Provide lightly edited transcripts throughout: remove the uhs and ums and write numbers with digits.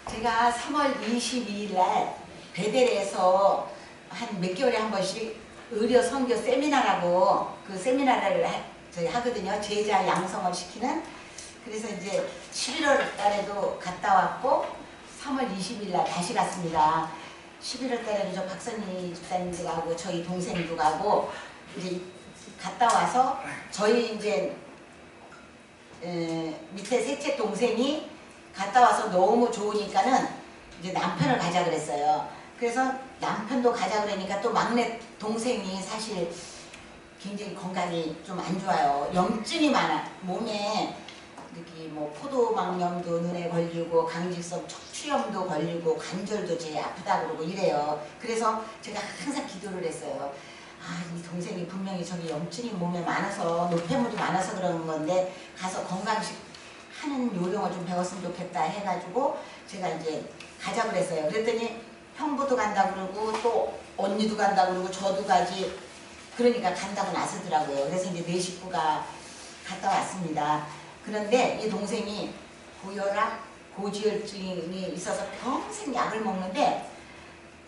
제가 3월 22일 날 베델에서 한 몇 개월에 한 번씩 의료 선교 세미나라고 그 세미나를 저희 하거든요. 제자 양성을 시키는. 그래서 이제 11월 달에도 갔다 왔고 3월 20일 날 다시 갔습니다. 11월 달에는 저 박선희 집사님도 가고 저희 동생도 가고 이제 갔다 와서 저희 이제 밑에 셋째 동생이 갔다 와서 너무 좋으니까는 이제 남편을 가자 그랬어요. 그래서 남편도 가자 그러니까 또 막내 동생이 사실 굉장히 건강이 좀 안 좋아요. 염증이 많아. 몸에 이렇게 뭐 포도막염도 눈에 걸리고 강직성 척추염도 걸리고 관절도 제일 아프다 그러고 이래요. 그래서 제가 항상 기도를 했어요. 아, 이 동생이 분명히 저기 염증이 몸에 많아서 노폐물이 많아서 그러는 건데 가서 건강식 하는 요령을 좀 배웠으면 좋겠다 해가지고 제가 이제 가자 그랬어요. 그랬더니 형부도 간다 그러고 또 언니도 간다 그러고 저도 가지. 그러니까 간다고 나서더라고요. 그래서 이제 네 식구가 갔다 왔습니다. 그런데 이 동생이 고혈압, 고지혈증이 있어서 평생 약을 먹는데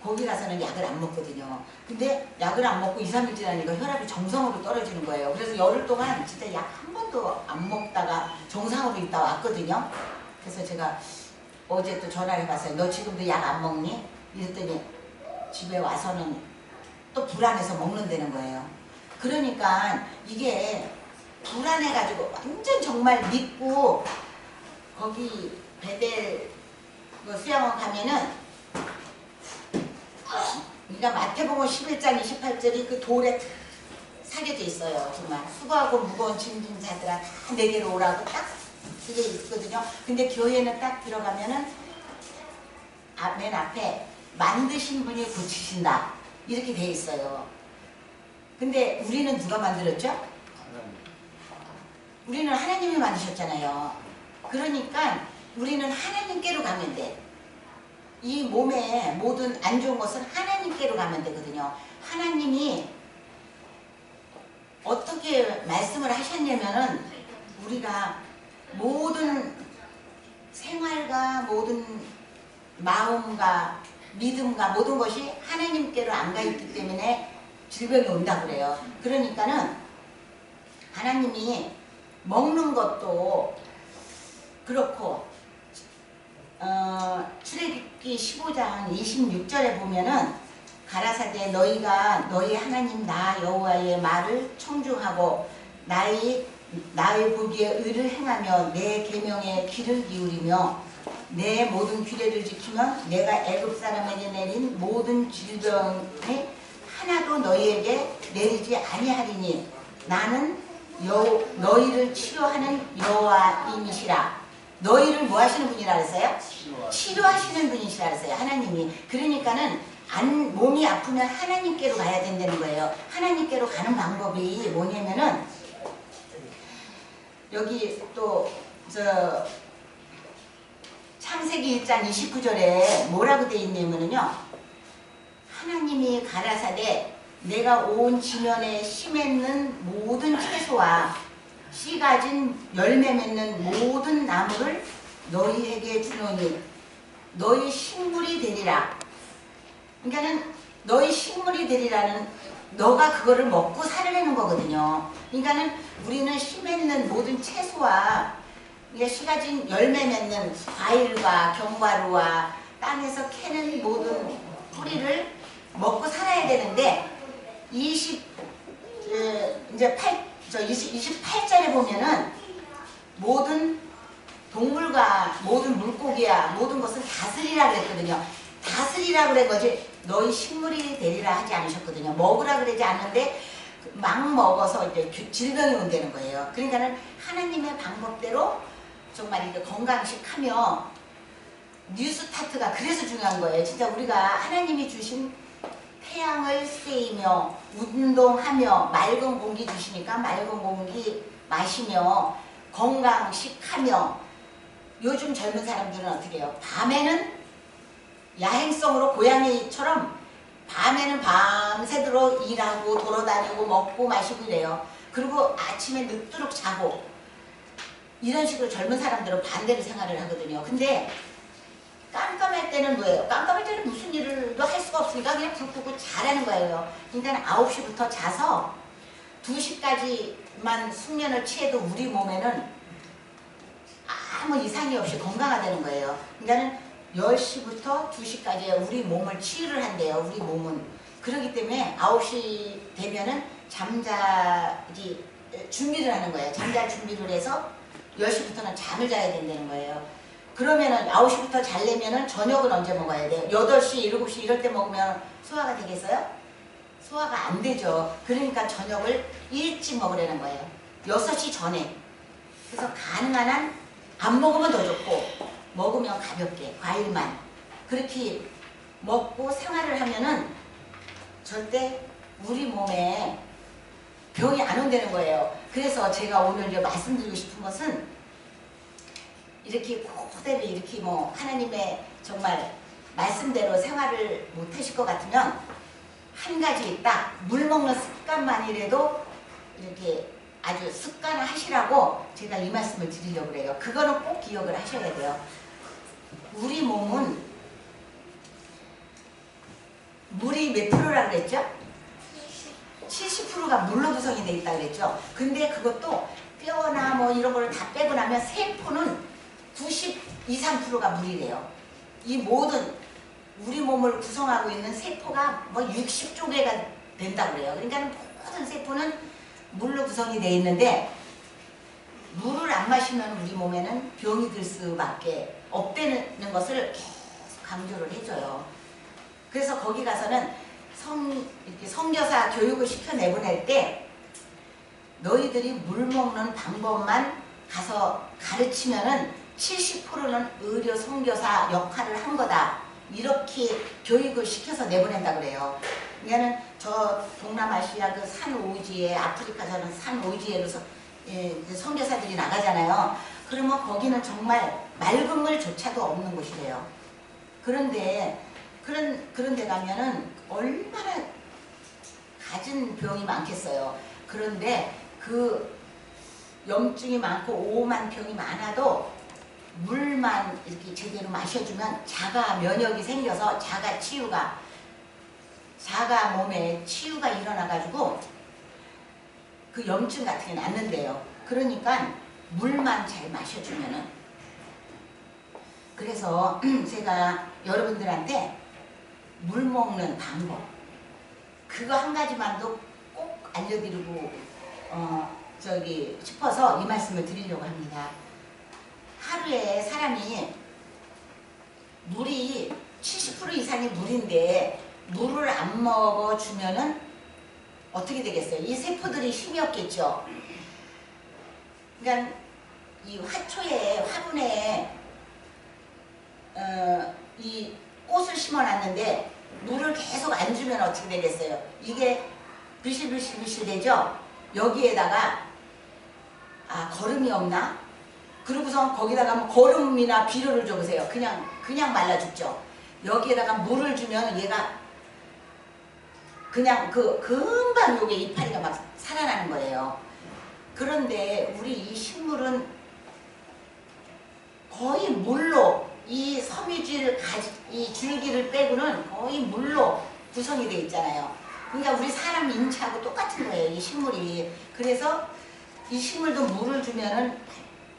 거기 가서는 약을 안 먹거든요. 근데 약을 안 먹고 2, 3일 지나니까 혈압이 정상으로 떨어지는 거예요. 그래서 열흘 동안 진짜 약 한 번도 안 먹다가 정상으로 있다 왔거든요. 그래서 제가 어제 또 전화를 해봤어요. 너 지금도 약 안 먹니? 이랬더니 집에 와서는 또 불안해서 먹는다는 거예요. 그러니까 이게 불안해가지고 완전 정말 믿고 거기 베델 수양원 가면은 그러니까 마태복음 11장 28절이 그 돌에 사겨져 있어요. 정말 수고하고 무거운 짐진 자들아 다 내게로 오라고 딱 그게 있거든요. 근데 교회는 딱 들어가면은 맨 앞에 만드신 분이 고치신다 이렇게 돼 있어요. 근데 우리는 누가 만들었죠? 우리는 하나님이 만드셨잖아요. 그러니까 우리는 하나님께로 가면 돼. 이 몸에 모든 안 좋은 것은 하나님께로 가면 되거든요. 하나님이 어떻게 말씀을 하셨냐면은 우리가 모든 생활과 모든 마음과 믿음과 모든 것이 하나님께로 안 가 있기 때문에 질병이 온다고 그래요. 그러니까는 하나님이 먹는 것도 그렇고 출애굽기 15장 26절에 보면은 가라사대 너희가 너희 하나님 나 여호와의 말을 청중하고 나의 보기에 의를 행하며 내 계명에 귀를 기울이며 내 모든 규례를 지키면 내가 애굽 사람에게 내린 모든 질병이 하나도 너희에게 내리지 아니하리니 나는 너희를 치료하는 여호와이시라. 너희를 뭐 하시는 분이라 그랬어요? 치료하시는 분이시라 그랬어요. 하나님이. 그러니까는 몸이 아프면 하나님께로 가야 된다는 거예요. 하나님께로 가는 방법이 뭐냐면은 여기 또 창세기 1장 29절에 뭐라고 되어 있냐면요. 하나님이 가라사대 내가 온 지면에 씨 맺는 모든 채소와 씨 가진 열매 맺는 모든 나무를 너희에게 주노니 너희 식물이 되리라. 그러니까는 너희 식물이 되리라는 너가 그거를 먹고 살아내는 거거든요. 그러니까는 우리는 씨 맺는 모든 채소와 씨 가진 열매 맺는 과일과 견과류와 땅에서 캐는 모든 뿌리를 먹고 살아야 되는데 28절에 보면은 모든 동물과 모든 물고기야 모든 것을 다스리라 그랬거든요. 다스리라 그런 거지 너희 식물이 되리라 하지 않으셨거든요. 먹으라 그러지 않는데 막 먹어서 이제 질병이 온다는 거예요. 그러니까는 하나님의 방법대로 정말 이게 건강식하며 뉴스타트가 그래서 중요한 거예요. 진짜 우리가 하나님이 주신 태양을 쐬이며 운동하며 맑은 공기 주시니까 맑은 공기 마시며 건강식하며 요즘 젊은 사람들은 어떻게 해요? 밤에는 야행성으로 고양이처럼 밤에는 밤새도록 일하고 돌아다니고 먹고 마시고 이래요. 그리고 아침에 늦도록 자고 이런 식으로 젊은 사람들은 반대로 생활을 하거든요. 근데 깜깜할 때는 뭐예요? 깜깜할 때는 무슨 일도 할 수가 없으니까 그냥 불 끄고 자라는 거예요. 그러니까 9시부터 자서 2시까지만 숙면을 취해도 우리 몸에는 아무 이상이 없이 건강하다는 거예요. 그러니까 10시부터 2시까지 우리 몸을 치유를 한대요. 우리 몸은. 그렇기 때문에 9시 되면은 잠자기 준비를 하는 거예요. 잠잘 준비를 해서 10시부터는 잠을 자야 된다는 거예요. 그러면은 9시부터 자려면은 저녁은 언제 먹어야 돼요? 8시, 7시 이럴 때 먹으면 소화가 되겠어요? 소화가 안 되죠. 그러니까 저녁을 일찍 먹으라는 거예요. 6시 전에. 그래서 가능한 한 안 먹으면 더 좋고 먹으면 가볍게 과일만 그렇게 먹고 생활을 하면은 절대 우리 몸에 병이 안 온다는 거예요. 그래서 제가 오늘 이제 말씀드리고 싶은 것은 이렇게 그대로 이렇게 뭐 하나님의 정말 말씀대로 생활을 못 하실 것 같으면 한 가지 딱 물 먹는 습관만이라도 이렇게 아주 습관을 하시라고 제가 이 말씀을 드리려고 그래요. 그거는 꼭 기억을 하셔야 돼요. 우리 몸은 물이 몇 프로라고 그랬죠? 70%가 물로 구성이 되어 있다고 그랬죠. 근데 그것도 뼈나 뭐 이런 거를 다 빼고 나면 세포는 92, 3%가 물이래요. 이 모든 우리 몸을 구성하고 있는 세포가 뭐 60조 개가 된다고 그래요. 그러니까 모든 세포는 물로 구성이 되어 있는데 물을 안 마시면 우리 몸에는 병이 들 수밖에 없다는 것을 계속 강조를 해줘요. 그래서 거기 가서는 이렇게 선교사 교육을 시켜 내보낼 때 너희들이 물 먹는 방법만 가서 가르치면은 70%는 의료 선교사 역할을 한 거다. 이렇게 교육을 시켜서 내보낸다 그래요. 그러니까는 저 동남아시아 그 산오지에 아프리카 저는 산오지에로 선교사들이 나가잖아요. 그러면 거기는 정말 맑은 물조차도 없는 곳이래요. 그런데 그런 데 가면은 얼마나 가진 병이 많겠어요. 그런데 그 염증이 많고 오만 병이 많아도 물만 이렇게 제대로 마셔주면 자가 면역이 생겨서 자가 몸에 치유가 일어나가지고 그 염증 같은 게 낫는데요. 그러니까 물만 잘 마셔주면은. 그래서 제가 여러분들한테 물 먹는 방법 그거 한 가지만도 꼭 알려드리고 싶어서 이 말씀을 드리려고 합니다. 하루에 사람이 물이 70% 이상이 물인데 물을 안 먹어주면은 어떻게 되겠어요? 이 세포들이 힘이 없겠죠. 그러니까 이 화분에 이 꽃을 심어놨는데 물을 계속 안 주면 어떻게 되겠어요? 이게 비실비실 되죠? 여기에다가 거름이 없나? 그러고서 거기다가 뭐 거름이나 비료를 줘보세요. 그냥 말라 죽죠. 여기에다가 물을 주면 얘가 그냥 금방 요게 이파리가 막 살아나는 거예요. 그런데 우리 이 식물은 거의 물로 이 이 줄기를 빼고는 거의 물로 구성이 되어 있잖아요. 그러니까 우리 사람 인체하고 똑같은 거예요. 이 식물이. 그래서 이 식물도 물을 주면은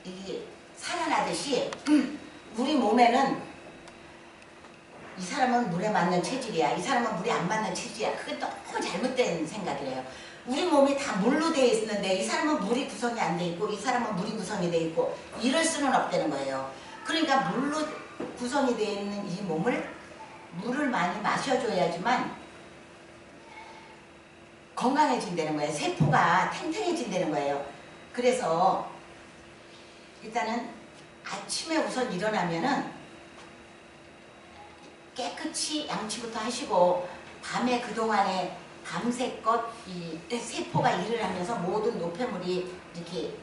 이게 살아나듯이 우리 몸에는 이 사람은 물에 맞는 체질이야. 이 사람은 물에 안 맞는 체질이야. 그게 너무 잘못된 생각이래요. 우리 몸이 다 물로 되어 있는데 이 사람은 물이 구성이 안 돼 있고 이 사람은 물이 구성이 돼 있고 이럴 수는 없다는 거예요. 그러니까 물로 구성이 되어 있는 이 몸을 물을 많이 마셔줘야지만 건강해진다는 거예요. 세포가 탱탱해진다는 거예요. 그래서 일단은 아침에 우선 일어나면은 깨끗이 양치부터 하시고 밤에 그동안에 밤새껏 이 세포가 일을 하면서 모든 노폐물이 이렇게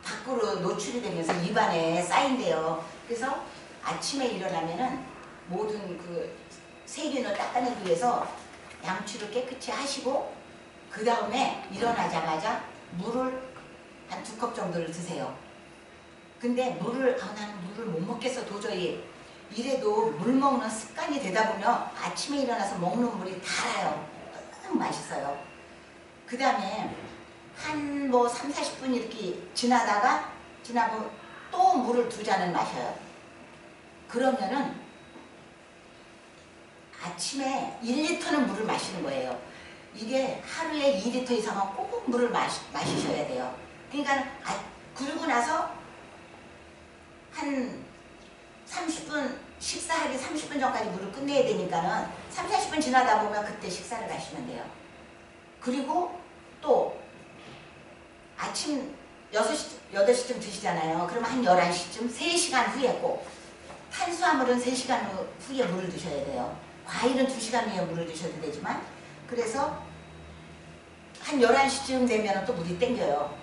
밖으로 노출이 되면서 입안에 쌓인대요. 그래서 아침에 일어나면은 모든 그 세균을 닦아내기 위해서 양치를 깨끗이 하시고 그 다음에 일어나자마자 물을 한 2컵 정도를 드세요. 근데 물을 나는 물을 못 먹겠어 도저히. 이래도 물 먹는 습관이 되다 보면 아침에 일어나서 먹는 물이 달아요. 너무 맛있어요. 그 다음에 한 뭐 3, 40분 이렇게 지나고 또 물을 2잔을 마셔요. 그러면은 아침에 1리터는 물을 마시는 거예요. 이게 하루에 2리터 이상은 꼭 물을 마시셔야 돼요. 그러니까 그러고 나서 한 30분, 식사하기 30분 전까지 물을 끝내야 되니까는 3, 40분 지나다 보면 그때 식사를 하시면 돼요. 그리고 또 아침 8시쯤 드시잖아요. 그러면 한 11시쯤 3시간 후에 꼭 탄수화물은 3시간 후에 물을 드셔야 돼요. 과일은 2시간 후에 물을 드셔도 되지만 그래서 한 11시쯤 되면 또 물이 땡겨요.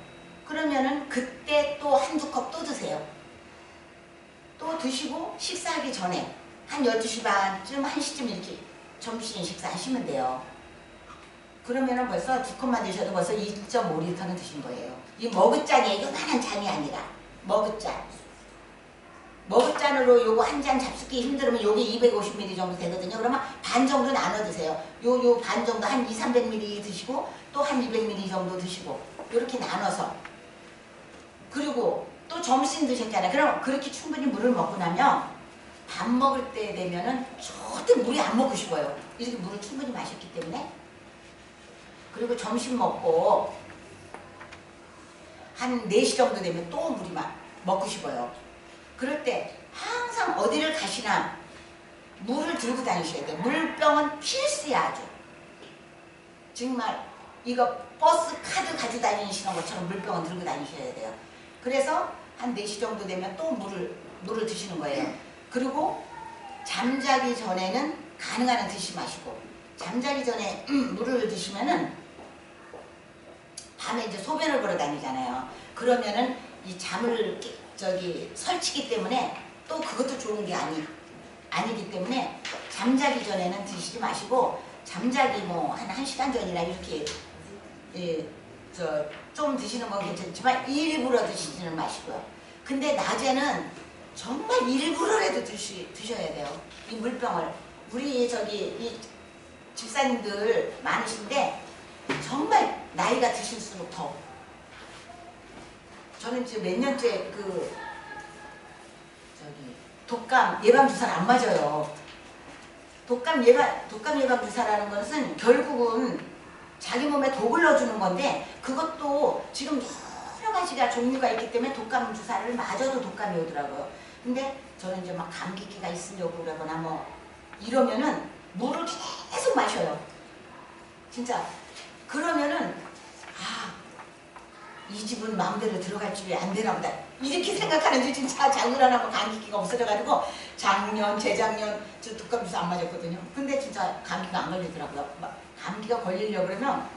그러면은 그때 또 한두 컵 또 드세요. 또 드시고 식사하기 전에 한 12시 반쯤 1시쯤 이렇게 점심 식사 하시면 돼요. 그러면은 벌써 2컵만 드셔도 벌써 2.5리터는 드신 거예요. 이 머그잔이에요. 요만한 잔이 아니라 머그잔. 머그잔으로 요거 한 잔 잡숫기 힘들으면 요게 250ml 정도 되거든요. 그러면 반 정도 나눠 드세요. 요 반 정도 한 200-300ml 드시고 또 한 200ml 정도 드시고 이렇게 나눠서. 그리고 또 점심 드셨잖아요. 그럼 그렇게 충분히 물을 먹고 나면 밥 먹을 때 되면은 절대 물이 안 먹고 싶어요. 이렇게 물을 충분히 마셨기 때문에. 그리고 점심 먹고 한 4시 정도 되면 또 물이 먹고 싶어요. 그럴 때 항상 어디를 가시나 물을 들고 다니셔야 돼요. 물병은 필수야 아주. 정말 이거 버스 카드 가지고 다니시는 것처럼 물병은 들고 다니셔야 돼요. 그래서 한 4시 정도 되면 또 물을 드시는 거예요. 그리고 잠자기 전에는 가능한 한 드시지 마시고 잠자기 전에 물을 드시면은 밤에 이제 소변을 보러 다니잖아요. 그러면은 이 잠을 설치기 때문에 또 그것도 좋은 게 아니기 때문에 잠자기 전에는 드시지 마시고 잠자기 뭐 한 1시간 전이나 이렇게 좀 드시는 건 괜찮지만 일부러 드시지는 마시고요. 근데 낮에는 정말 일부러라도 드셔야 돼요. 이 물병을. 우리 이 집사님들 많으신데 정말 나이가 드실수록 더. 저는 지금 몇 년째 독감 예방 주사를 안 맞아요. 독감 예방 주사라는 것은 결국은 자기 몸에 독을 넣어주는 건데 그것도 지금 여러 가지가 종류가 있기 때문에 독감 주사를 맞아도 독감이 오더라고요. 근데 저는 이제 막 감기기가 있으려고 그러거나 뭐 이러면은 물을 계속 마셔요. 진짜. 그러면은 이 집은 마음대로 들어갈 줄이 안 되나 보다. 이렇게 생각하는지 진짜 작년하고 감기기가 없어져가지고 작년, 재작년 저 독감 주사 안 맞았거든요. 근데 진짜 감기가 안 걸리더라고요. 감기가 걸리려고 그러면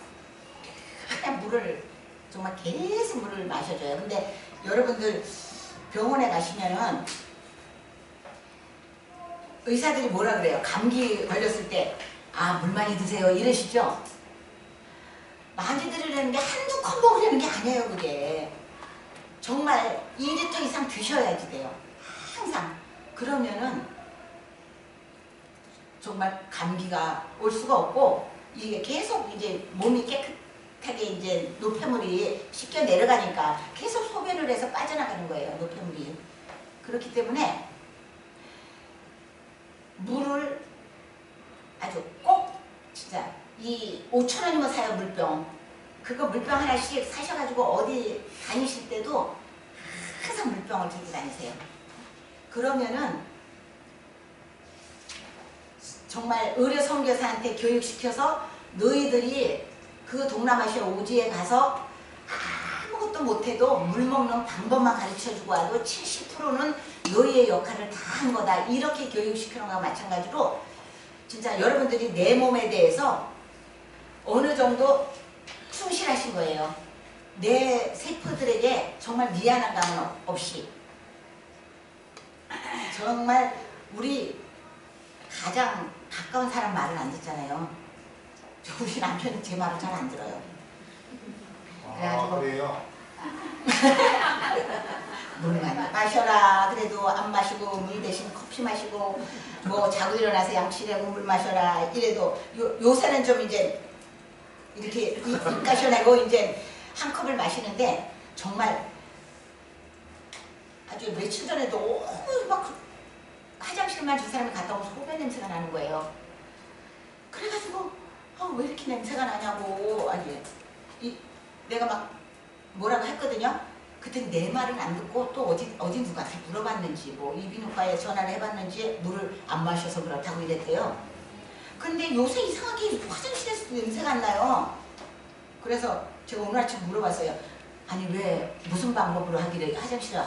그냥 정말 계속 물을 마셔줘요. 근데 여러분들 병원에 가시면은 의사들이 뭐라 그래요? 감기 걸렸을 때 물 많이 드세요 이러시죠? 많이 드리려는 게 한두 컵 먹으려는 게 아니에요. 그게 정말 2리터 이상 드셔야지 돼요. 항상. 그러면은 정말 감기가 올 수가 없고 이게 계속 이제 몸이 깨끗하게 이제 노폐물이 씻겨 내려가니까 계속 소변을 해서 빠져나가는 거예요. 노폐물이. 그렇기 때문에 물을 아주 꼭 진짜 이 5,000원이면 사요. 물병. 그거 물병 하나씩 사셔가지고 어디 다니실 때도 항상 물병을 들고 다니세요. 그러면은 정말 의료 선교사한테 교육시켜서 너희들이 그 동남아시아 오지에 가서 아무것도 못해도 물 먹는 방법만 가르쳐주고 와도 70%는 너희의 역할을 다 한 거다. 이렇게 교육시키는 거와 마찬가지로 진짜 여러분들이 내 몸에 대해서 어느 정도 충실하신 거예요. 내 세포들에게 정말 미안한 감은 없이. 정말 우리 가장 가까운 사람 말을 안 듣잖아요. 우리 남편은 제 말을 잘 안 들어요. 그래가지고 그래요? 물 많이 마셔라. 그래도 안 마시고 물 대신 커피 마시고 뭐 자고 일어나서 양치하고 물 마셔라. 이래도 요새는 좀 이제 이렇게 입 가셔내고 이제 한 컵을 마시는데 정말 아주 며칠 전에도 너무 막 화장실만 두 사람이 갔다 오고 소변 냄새가 나는 거예요. 그래가지고 왜 이렇게 냄새가 나냐고 아니 내가 막 뭐라고 했거든요. 그때 내 말은 안 듣고 또 어디 누구한테 물어봤는지 뭐 이비인후과에 전화를 해봤는지 물을 안 마셔서 그렇다고 이랬대요. 근데 요새 이상하게 화장실에서도 냄새가 안 나요. 그래서 제가 오늘 아침 물어봤어요. 아니 왜 무슨 방법으로 하길래 화장실에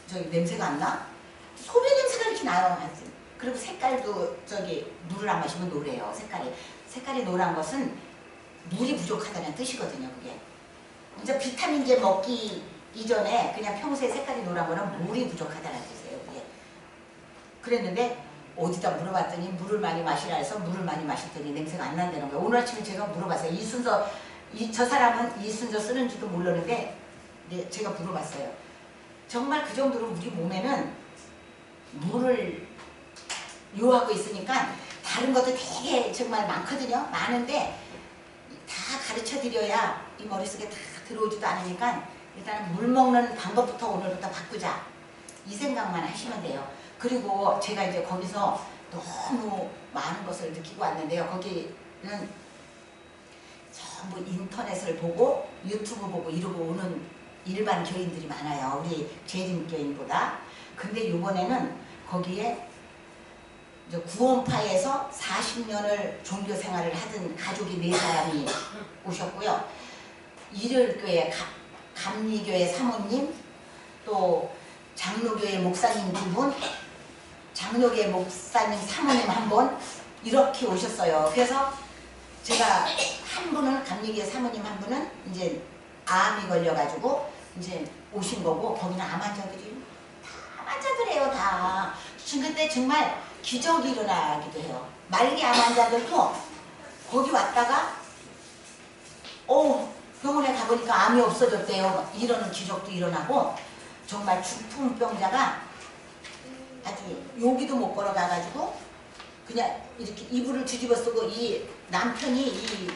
저기 냄새가 안 나? 소변 냄새가 이렇게 나요. 그리고 색깔도 물을 안 마시면 노래요. 색깔이 노란 것은 물이 부족하다는 뜻이거든요. 그게 이제 비타민제 먹기 이전에 그냥 평소에 색깔이 노란 거는 물이 부족하다는 뜻이에요. 그게 그랬는데 어디다 물어봤더니 물을 많이 마시라 해서 물을 많이 마셨더니 냄새가 안 난다는 거예요. 오늘 아침에 제가 물어봤어요. 저 사람은 이순서 쓰는지도 모르는데 제가 물어봤어요. 정말 그 정도로 우리 몸에는 물을 요하고 있으니까 다른 것도 되게 정말 많거든요. 많은데 다 가르쳐 드려야 이 머릿속에 다 들어오지도 않으니까 일단 물 먹는 방법부터 오늘부터 바꾸자. 이 생각만 하시면 돼요. 그리고 제가 이제 거기서 너무 많은 것을 느끼고 왔는데요. 거기는 전부 인터넷을 보고 유튜브 보고 이러고 오는 일반 교인들이 많아요. 우리 재림교인보다. 근데 이번에는 거기에 구원파에서 40년을 종교 생활을 하던 가족이 4사람이 오셨고요. 일요일교회 감리교회 사모님, 또 장로교회 목사님 2분, 장로교회 목사님 사모님 1분 이렇게 오셨어요. 그래서 제가 한 분은 감리교회 사모님 1분은 이제 암이 걸려가지고 이제 오신 거고 거기는 암 환자들이 다 환자들이에요. 다. 그때 정말 기적이 일어나기도 해요. 말기 암 환자들도 거기 왔다가 병원에 가보니까 암이 없어졌대요. 이러는 기적도 일어나고 정말 중풍병자가 아주 여기도 못 걸어가가지고 그냥 이렇게 이불을 뒤집어 쓰고 이 남편이 이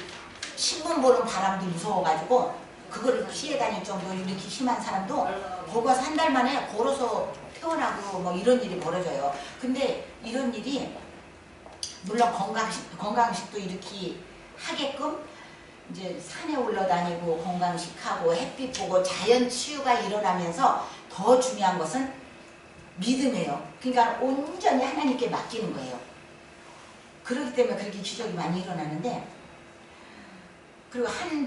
신문 보는 바람도 무서워가지고 그거를 피해 다닐 정도로 이렇게 심한 사람도 거기 와서 한 달 만에 걸어서 퇴원하고 뭐 이런 일이 벌어져요. 근데 이런 일이 물론 건강식도 이렇게 하게끔 이제 산에 올라다니고 건강식하고 햇빛 보고 자연 치유가 일어나면서 더 중요한 것은 믿음이에요. 그러니까 온전히 하나님께 맡기는 거예요. 그렇기 때문에 그렇게 기적이 많이 일어나는데 그리고 한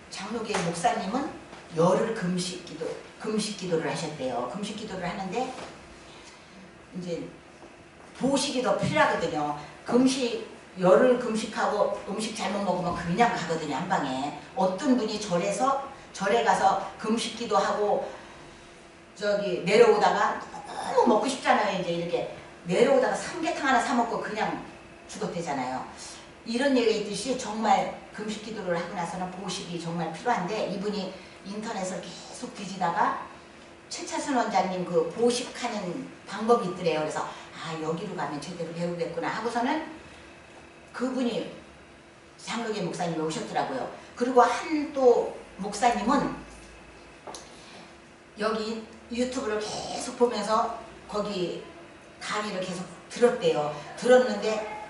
장로교회 목사님은 열흘 금식 기도를 하셨대요. 금식 기도를 하는데 이제 보식이 더 필요하거든요. 열흘 금식하고 음식 잘못 먹으면 그냥 가거든요. 한 방에. 어떤 분이 절에 가서 금식 기도하고 내려오다가 너무 먹고 싶잖아요. 이제 이렇게 내려오다가 삼계탕 하나 사 먹고 그냥 죽었대잖아요. 이런 얘기가 있듯이 정말 금식 기도를 하고 나서는 보식이 정말 필요한데 이분이 인터넷을 계속 뒤지다가 최차순 원장님 그 보식하는 방법이 있더래요. 그래서 여기로 가면 제대로 배우겠구나 하고서는 그분이 장로교회 목사님이 오셨더라고요. 그리고 한 또 목사님은 여기 유튜브를 계속 보면서 거기 강의를 계속 들었대요. 들었는데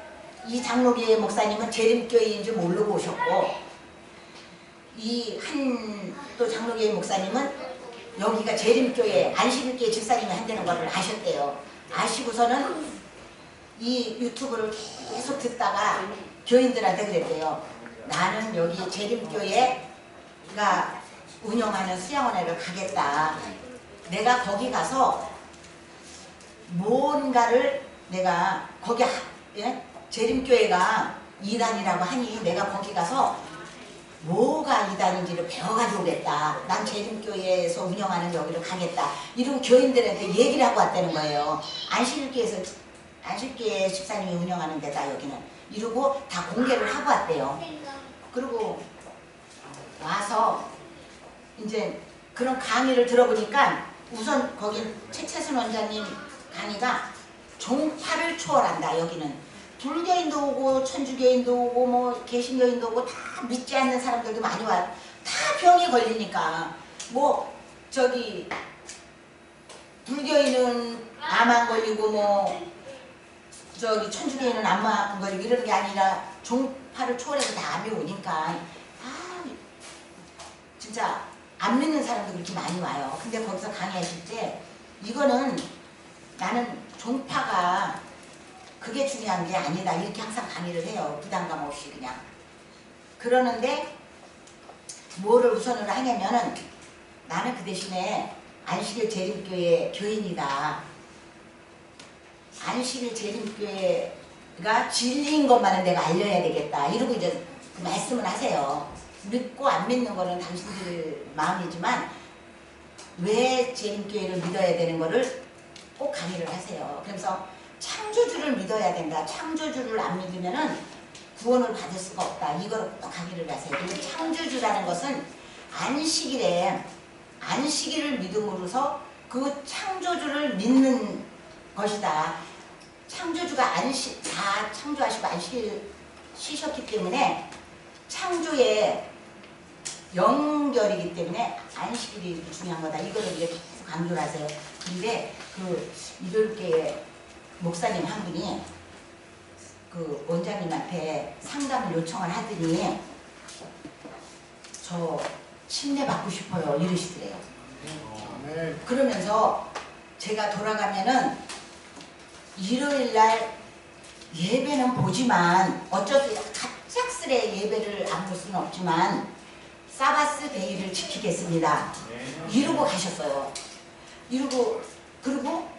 이 장로교회 목사님은 재림교회인 줄 모르고 오셨고 이 한 또 장로교회 목사님은 여기가 재림교회 안식일교회 집사님이 한다는 걸 아셨대요. 아시고서는 이 유튜브를 계속 듣다가 교인들한테 그랬대요. 나는 여기 재림교회가 운영하는 수양원회를 가겠다. 내가 거기 가서 뭔가를 내가 거기 재림교회가 이단이라고 하니 내가 거기 가서 뭐가 이단인지를 배워가지고 오겠다. 난 재림교회에서 운영하는 여기를 가겠다. 이런 교인들한테 얘기를 하고 왔다는 거예요. 안식교회 집사님이 운영하는 데다 여기는. 이러고 다 공개를 하고 왔대요. 그리고 와서 이제 그런 강의를 들어보니까 우선 거기 최채순 원장님 강의가 종파를 초월한다. 여기는 불교인도 오고 천주교인도 오고 뭐 개신교인도 오고 다 믿지 않는 사람들도 많이 와요. 다 병이 걸리니까 뭐 저기 불교인은 암 안 걸리고 뭐 저기 천주교인은 암 안 걸리고 이런 게 아니라 종파를 초월해서 다 암이 오니까 아 진짜 안 믿는 사람도 그렇게 많이 와요. 근데 거기서 강의하실 때 이거는 나는 종파가 그게 중요한 게 아니다 이렇게 항상 강의를 해요. 부담감 없이 그냥. 그러는데 뭐를 우선으로 하냐면은 나는 그 대신에 안식일 재림교회 교인이다. 안식일 재림교회가 진리인 것만은 내가 알려야 되겠다. 이러고 이제 그 말씀을 하세요. 믿고 안 믿는 거는 당신들 마음이지만 왜 재림교회를 믿어야 되는 거를 꼭 강의를 하세요. 그래서 창조주를 믿어야 된다. 창조주를 안 믿으면은 구원을 받을 수가 없다. 이걸 꼭 강의를 하세요. 그리고 창조주라는 것은 안식일을 믿음으로써 그 창조주를 믿는 것이다. 창조주가 다 창조하시고 안식일 쉬셨기 때문에 창조의 연결이기 때문에 안식일이 중요한 거다. 이거를 이제 계속 강조를 하세요. 근데 그 이별교회 목사님 한 분이 그 원장님한테 상담을 요청을 하더니 저 침례 받고 싶어요 이러시더래요. 그러면서 제가 돌아가면은 일요일날 예배는 보지만 어쩔 수 없이 갑작스레 예배를 안 볼 수는 없지만 사바스 데이를 지키겠습니다. 이러고 가셨어요. 이러고 그리고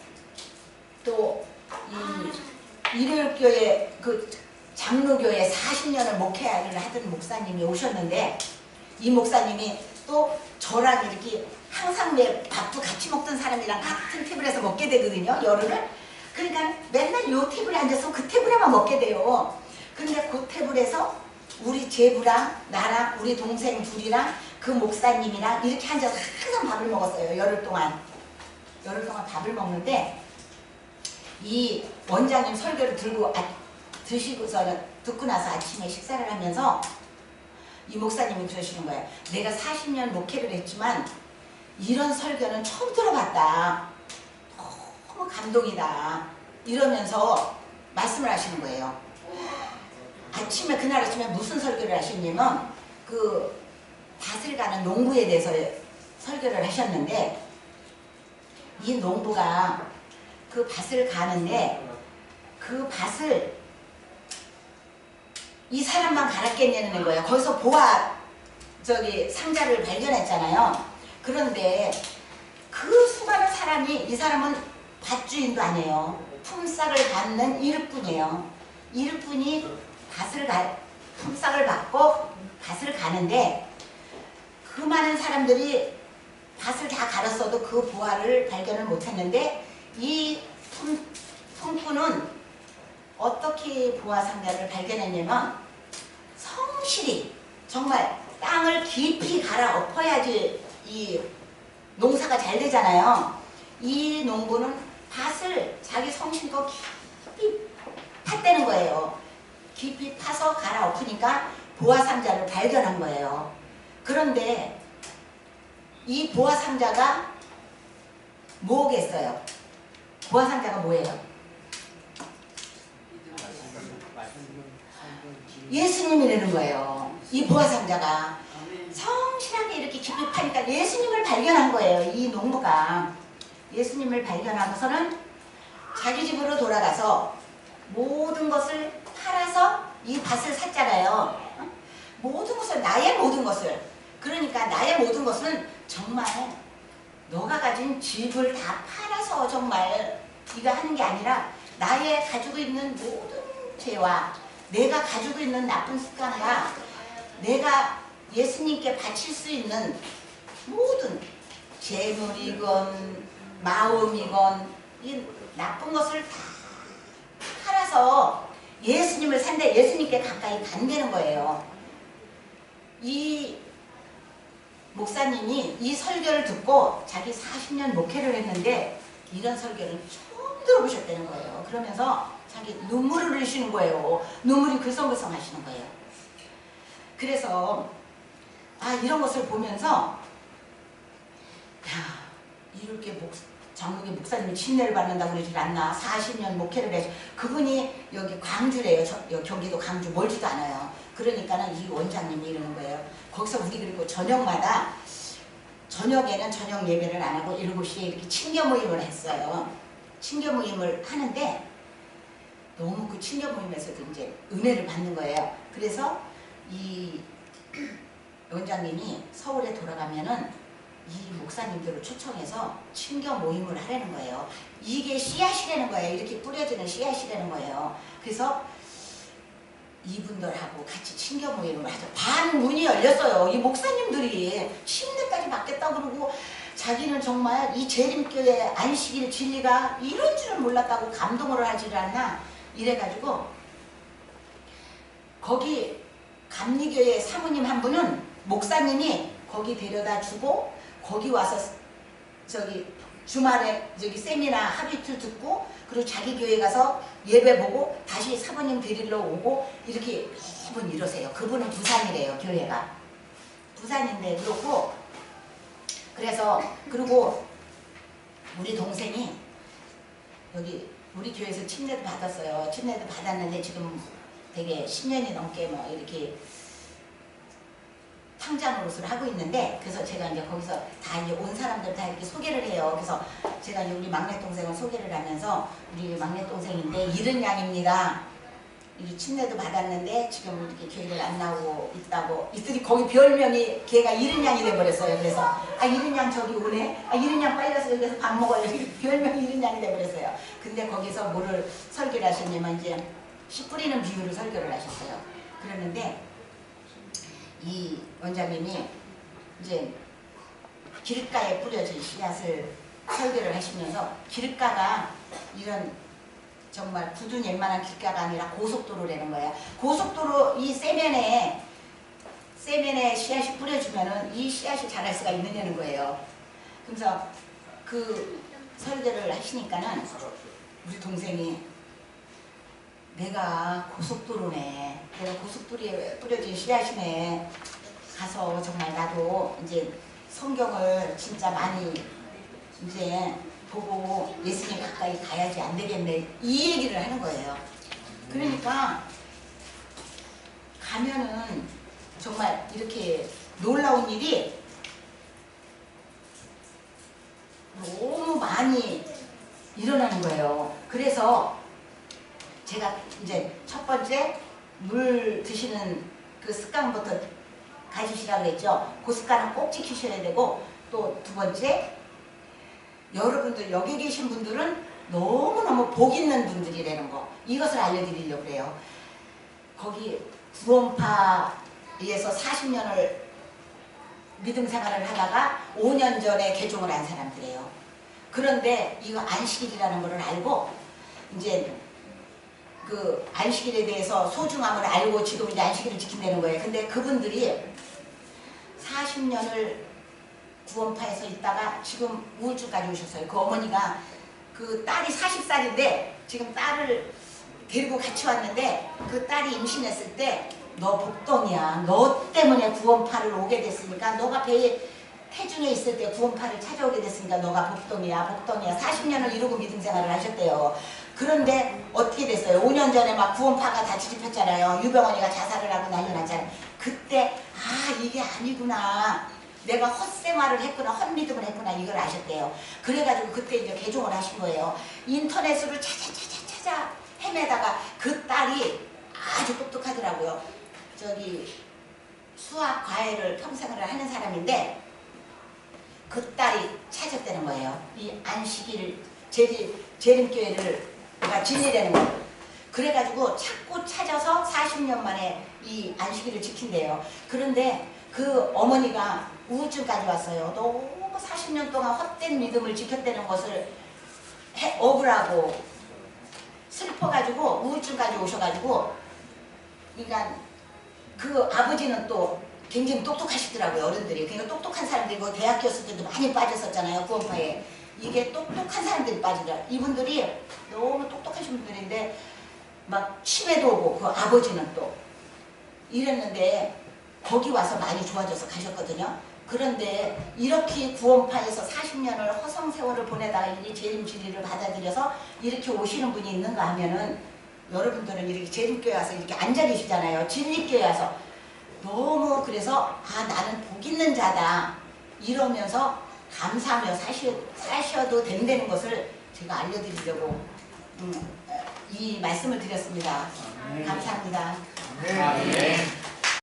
또 이 일요일교회 그 장로교회 40년을 목회를 하던 목사님이 오셨는데 이 목사님이 또 저랑 이렇게 항상 밥도 같이 먹던 사람이랑 같은 테이블에서 먹게 되거든요. 열흘을. 그러니까 맨날 요 테이블에 앉아서 그 테이블에만 먹게 돼요. 근데 그 테이블에서 우리 제부랑 나랑 우리 동생 둘이랑 그 목사님이랑 이렇게 앉아서 항상 밥을 먹었어요. 열흘 동안 밥을 먹는데 이 원장님 설교를 드시고서는 듣고 나서 아침에 식사를 하면서 이 목사님이 그러시는 거예요. 내가 40년 목회를 했지만 이런 설교는 처음 들어봤다. 너무 감동이다. 이러면서 말씀을 하시는 거예요. 그날 아침에 무슨 설교를 하셨냐면 그 밭을 가는 농부에 대해서 설교를 하셨는데 이 농부가 그 밭을 가는데 그 밭을 이 사람만 갈았겠냐는 거예요. 거기서 보아 상자를 발견했잖아요. 그런데 그 수많은 사람이 이 사람은 밭주인도 아니에요. 품삯을 받는 일꾼이에요. 일꾼이 품삯을 받고 밭을 가는데 그 많은 사람들이 밭을 다 갈았어도 그 보아를 발견을 못했는데 이 품꾼은 어떻게 보아 상자를 발견했냐면 성실히 정말 땅을 깊이 갈아 엎어야지 이 농사가 잘 되잖아요. 이 농부는 밭을 자기 성심껏 깊이 팠다는 거예요. 깊이 파서 갈아 엎으니까 보아 상자를 발견한 거예요. 그런데 이 보아 상자가 뭐겠어요? 보아 상자가 뭐예요? 예수님이라는 거예요. 이 보아 상자가 성실하게 이렇게 깊이 파니까 예수님을 발견한 거예요. 이 농부가 예수님을 발견하고서는 자기 집으로 돌아가서 모든 것을 팔아서 이 밭을 샀잖아요. 모든 것을, 나의 모든 것을. 그러니까 나의 모든 것은 정말 너가 가진 집을 다 팔아서 정말 이거 하는 게 아니라 나의 가지고 있는 모든 죄와 내가 가지고 있는 나쁜 습관과 내가 예수님께 바칠 수 있는 모든 재물이건 마음이건 이 나쁜 것을 다 팔아서 예수님을 산데 예수님께 가까이 간다는 거예요. 이 목사님이 이 설교를 듣고 자기 40년 목회를 했는데 이런 설교를 처음 들어보셨다는 거예요. 그러면서 자기 눈물을 흘리시는 거예요. 눈물이 글썽글썽 하시는 거예요. 그래서 이런 것을 보면서 이렇게 전국의 목사님이 침례를 받는다고 그러질 않나. 40년 목회를 해서 그분이 여기 광주래요. 여기 경기도 광주 멀지도 않아요. 그러니까는 이 원장님이 이러는 거예요. 거기서 우리 그리고 저녁마다 저녁에는 저녁 예배를 안 하고 7시에 이렇게 친교 모임을 했어요. 친교 모임을 하는데 너무 그 친교 모임에서도 이제 은혜를 받는 거예요. 그래서 이 원장님이 서울에 돌아가면은 이 목사님들을 초청해서 친교 모임을 하라는 거예요. 이게 씨앗이라는 거예요. 이렇게 뿌려지는 씨앗이라는 거예요. 그래서 이분들하고 같이 친교 모임을 하죠. 반 문이 열렸어요. 이 목사님들이 침례까지 받겠다고 그러고 자기는 정말 이 재림교회 안식일 진리가 이런 줄은 몰랐다고 감동을 하지를 않나 이래가지고 거기 감리교회 사모님 한 분은 목사님이 거기 데려다 주고 거기 와서 저기 주말에 저기 세미나 하루 이틀 듣고 그리고 자기 교회 가서 예배 보고 다시 사모님 데리러 오고 이렇게 매번 이러세요. 그분은 부산이래요. 교회가 부산인데 그렇고 그래서 그리고 우리 동생이 여기 우리 교회에서 침례도 받았어요. 침례도 받았는데 지금 되게 10년이 넘게 뭐 이렇게 탕자 노릇을 하고 있는데 그래서 제가 이제 거기서 다 이제 온 사람들 다 이렇게 소개를 해요. 그래서 제가 이제 우리 막내 동생을 소개를 하면서 우리 막내 동생인데 이른 양입니다. 이 침례도 받았는데 지금 이렇게 교회를 안 나오고 있다고 이들이 거기 별명이 걔가 이른 양이 돼버렸어요. 그래서 이른 양 저기 오네. 이른 양 빨리 가서 여기서 밥 먹어요. 별명이 이른 양이 돼버렸어요. 근데 거기서 뭐를 설교를 하셨냐면 이제 씨 뿌리는 비유를 설교를 하셨어요. 그러는데 이 원장님이 이제 길가에 뿌려진 씨앗을 설교를 하시면서 길가가 이런 정말 굳은 웬만한 길가가 아니라 고속도로라는 거야. 고속도로 이 세면에 씨앗이 뿌려지면은 이 씨앗이 자랄 수가 있느냐는 거예요. 그래서 그 설교를 하시니까는 우리 동생이 내가 고속도로네. 내가 고속도로에 뿌려진 씨앗이네. 가서 정말 나도 이제 성경을 진짜 많이 이제 보고 예수님 가까이 가야지 안 되겠네. 이 얘기를 하는 거예요. 그러니까 가면은 정말 이렇게 놀라운 일이 너무 많이 일어나는 거예요. 그래서 제가 이제 첫 번째 물 드시는 그 습관부터 가지시라고 했죠. 그 습관은 꼭 지키셔야 되고 또 두 번째 여러분들 여기 계신 분들은 너무너무 복 있는 분들이라는 거 이것을 알려드리려고 그래요. 거기 구원파에서 40년을 믿음 생활을 하다가 5년 전에 개종을 한 사람들이에요. 그런데 이거 안식일이라는 것을 알고 이제 그 안식일에 대해서 소중함을 알고 지금 이제 안식일을 지킨다는 거예요. 근데 그분들이 40년을 구원파에서 있다가 지금 우울증까지 오셨어요. 그 어머니가 그 딸이 40살인데 지금 딸을 데리고 같이 왔는데 그 딸이 임신했을 때 너 복덩이야. 너 때문에 구원파를 오게 됐으니까 너가 배에 태중에 있을 때 구원파를 찾아오게 됐으니까 너가 복덩이야. 복덩이야. 40년을 이루고 믿음 생활을 하셨대요. 그런데 어떻게 됐어요? 5년 전에 막 구원파가 다 뒤집혔잖아요. 유병원이가 자살을 하고 난리 났잖아요. 그때 이게 아니구나. 내가 헛생활을 했구나. 헛믿음을 했구나. 이걸 아셨대요. 그래가지고 그때 이제 개종을 하신 거예요. 인터넷으로 찾아 헤매다가 그 딸이 아주 똑똑하더라고요. 저기 수학 과외를 평생을 하는 사람인데 그 딸이 찾았다는 거예요. 이 안식일 재림교회를 진리라는 거예요. 그래가지고 찾고 찾아서 40년 만에 이 안식일을 지킨대요. 그런데 그 어머니가 우울증까지 왔어요. 너무 40년 동안 헛된 믿음을 지켰다는 것을 억울하고 슬퍼가지고 우울증까지 오셔가지고 그러니까 그 아버지는 또 굉장히 똑똑하시더라고요, 어른들이. 그러니까 똑똑한 사람들이고 대학교 있을 때도 많이 빠졌었잖아요, 구원파에. 이게 똑똑한 사람들이 빠지더라. 이분들이 너무 똑똑하신 분들인데 막 치매도 오고 그 아버지는 또 이랬는데 거기 와서 많이 좋아져서 가셨거든요. 그런데 이렇게 구원파에서 40년을 허송세월을 보내다가 이 재림 진리를 받아들여서 이렇게 오시는 분이 있는가 하면은 여러분들은 이렇게 재림교회 와서 이렇게 앉아 계시잖아요. 진리교회 와서 너무 그래서 아 나는 복 있는 자다 이러면서 감사하며 사셔도 된다는 것을 제가 알려드리려고 이 말씀을 드렸습니다. 감사합니다. 네.